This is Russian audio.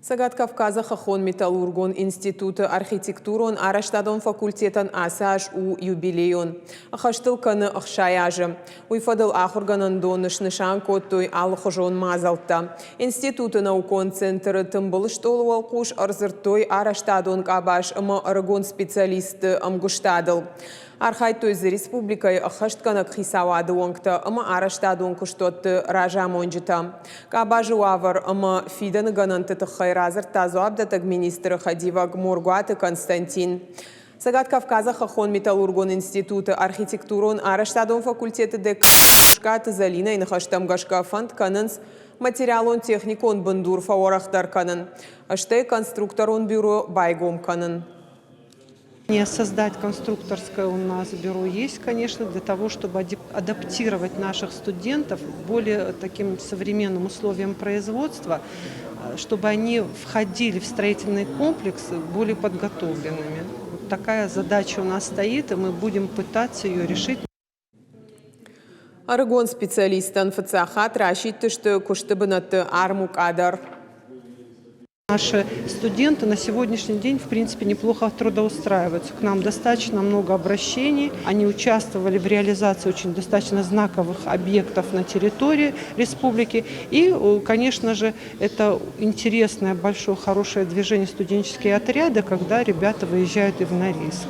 Сагат Кавказа Хахон Металлургон Институты архитектурон Араштадон факультетан асаж у юбилейон. Ахаштыл каны ахшаяжы. Уйфадыл ахурганан доныш нышан коттой алхожон мазалта. Институты наукон центры тымбылыш толуал куш арзыртой Араштадон кабаш ама арагон специалисты амгуштадыл. Архайтойзы республикай ахаштканак хисавады оңкта ама Араштадон куштотты ража монжита. Кабажы уавар ама фиданы гананты тахайразыр тазу абдатаг министры Хадива Гмургуаты Константин. Сагат Кавказа Хахон Металлургон Институты архитектурон Араштадон факультеты дек шкаты залина и нахаштамгашка фанд кананс материалон техникон бандур фаорахтар канан. Аштай конструкторон бюро байгом канан. Создать конструкторское у нас бюро есть, конечно, для того, чтобы адаптировать наших студентов к более таким современным условиям производства, чтобы они входили в строительный комплекс более подготовленными. Вот такая задача у нас стоит, и мы будем пытаться ее решить. Арагон специалист анфацахат рашит, что куштабанат армук адар. Наши студенты на сегодняшний день, в принципе, неплохо трудоустраиваются. К нам достаточно много обращений. Они участвовали в реализации очень достаточно знаковых объектов на территории республики. И, конечно же, это интересное, большое, хорошее движение студенческие отряды, когда ребята выезжают и в Норильск.